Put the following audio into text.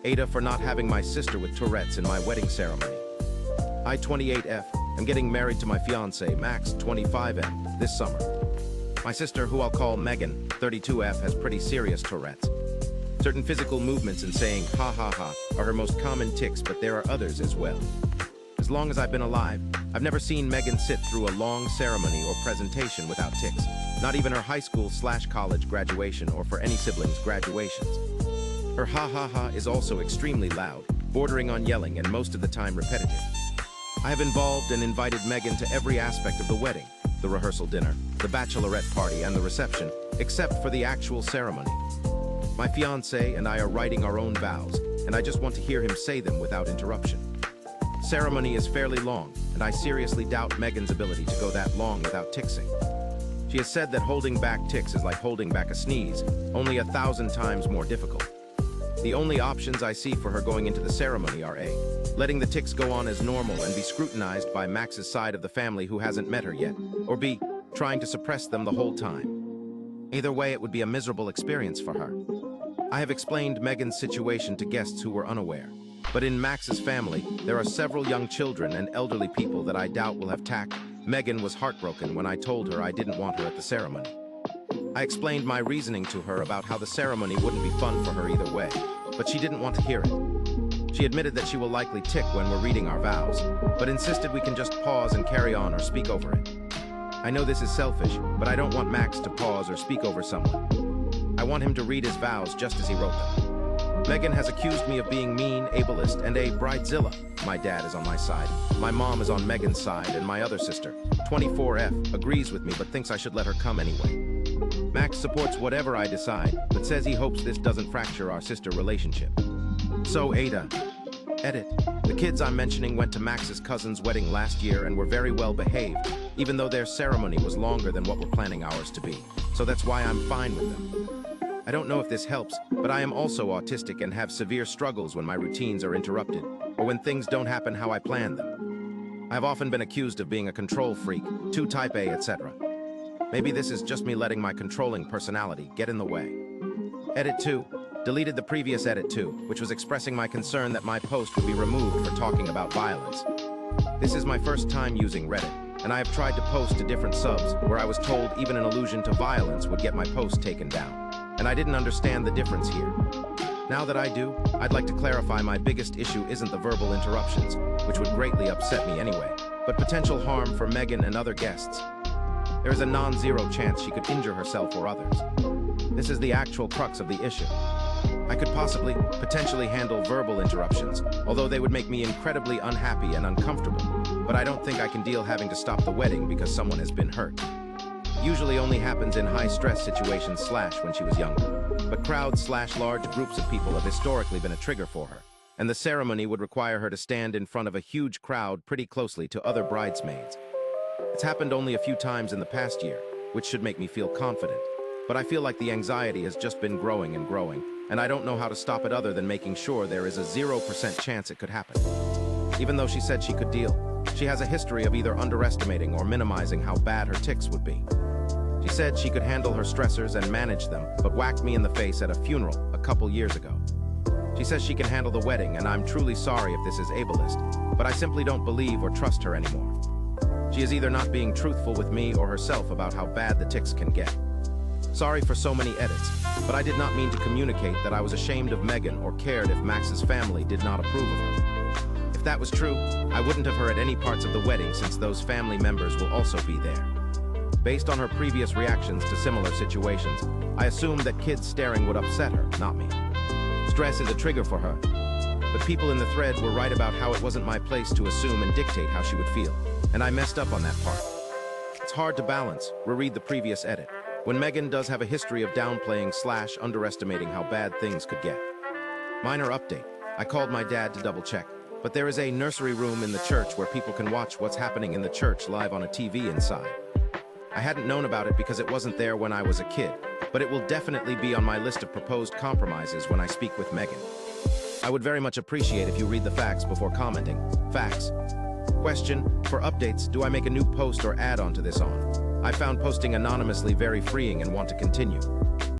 AITA for not having my sister with Tourette's in my wedding ceremony. I, 28F, am getting married to my fiancé, Max, 25F, this summer. My sister, who I'll call Megan, 32F, has pretty serious Tourette's. Certain physical movements and saying ha ha ha are her most common tics, but there are others as well. As long as I've been alive, I've never seen Megan sit through a long ceremony or presentation without tics, not even her high school/college graduation or for any siblings' graduations. Her ha ha ha is also extremely loud, bordering on yelling and most of the time repetitive. I have involved and invited Megan to every aspect of the wedding, the rehearsal dinner, the bachelorette party, and the reception, except for the actual ceremony. My fiancé and I are writing our own vows, and I just want to hear him say them without interruption. Ceremony is fairly long, and I seriously doubt Megan's ability to go that long without ticsing. She has said that holding back tics is like holding back a sneeze, only 1,000 times more difficult. The only options I see for her going into the ceremony are A, letting the tics go on as normal and be scrutinized by Max's side of the family who hasn't met her yet, or B, trying to suppress them the whole time. Either way, it would be a miserable experience for her. I have explained Megan's situation to guests who were unaware, but in Max's family, there are several young children and elderly people that I doubt will have tact. Megan was heartbroken when I told her I didn't want her at the ceremony. I explained my reasoning to her about how the ceremony wouldn't be fun for her either way, but she didn't want to hear it. She admitted that she will likely tic when we're reading our vows, but insisted we can just pause and carry on or speak over it. I know this is selfish, but I don't want Max to pause or speak over someone. I want him to read his vows just as he wrote them. Megan has accused me of being mean, ableist, and a bridezilla. My dad is on my side, my mom is on Megan's side, and my other sister, 24F, agrees with me but thinks I should let her come anyway. Max supports whatever I decide, but says he hopes this doesn't fracture our sister relationship. So AITA. Edit. The kids I'm mentioning went to Max's cousin's wedding last year and were very well behaved, even though their ceremony was longer than what we're planning ours to be. So that's why I'm fine with them. I don't know if this helps, but I am also autistic and have severe struggles when my routines are interrupted, or when things don't happen how I planned them. I've often been accused of being a control freak, too type A, etc. Maybe this is just me letting my controlling personality get in the way. Edit 2. Deleted the previous edit 2, which was expressing my concern that my post would be removed for talking about violence. This is my first time using Reddit, and I have tried to post to different subs where I was told even an allusion to violence would get my post taken down. And I didn't understand the difference here. Now that I do, I'd like to clarify my biggest issue isn't the verbal interruptions, which would greatly upset me anyway, but potential harm for Megan and other guests. There is a non-zero chance she could injure herself or others. This is the actual crux of the issue. I could potentially handle verbal interruptions, although they would make me incredibly unhappy and uncomfortable, but I don't think I can deal having to stop the wedding because someone has been hurt. Usually only happens in high-stress situations / when she was younger, but crowds / large groups of people have historically been a trigger for her, and the ceremony would require her to stand in front of a huge crowd pretty closely to other bridesmaids. It's happened only a few times in the past year, which should make me feel confident, but I feel like the anxiety has just been growing and growing, and I don't know how to stop it other than making sure there is a 0% chance it could happen. Even though she said she could deal, she has a history of either underestimating or minimizing how bad her tics would be. She said she could handle her stressors and manage them, but whacked me in the face at a funeral a couple years ago. She says she can handle the wedding, and I'm truly sorry if this is ableist, but I simply don't believe or trust her anymore. She is either not being truthful with me or herself about how bad the tics can get. Sorry for so many edits, but I did not mean to communicate that I was ashamed of Megan or cared if Max's family did not approve of her. If that was true, I wouldn't have her at any parts of the wedding since those family members will also be there. Based on her previous reactions to similar situations, I assumed that kids staring would upset her, not me. Stress is a trigger for her, but people in the thread were right about how it wasn't my place to assume and dictate how she would feel, and I messed up on that part. It's hard to balance, reread the previous edit, when Megan does have a history of downplaying / underestimating how bad things could get. Minor update, I called my dad to double check, but there is a nursery room in the church where people can watch what's happening in the church live on a TV inside. I hadn't known about it because it wasn't there when I was a kid, but it will definitely be on my list of proposed compromises when I speak with Megan. I would very much appreciate if you read the facts before commenting. Facts. Question, for updates, do I make a new post or add on to this on? I found posting anonymously very freeing and want to continue.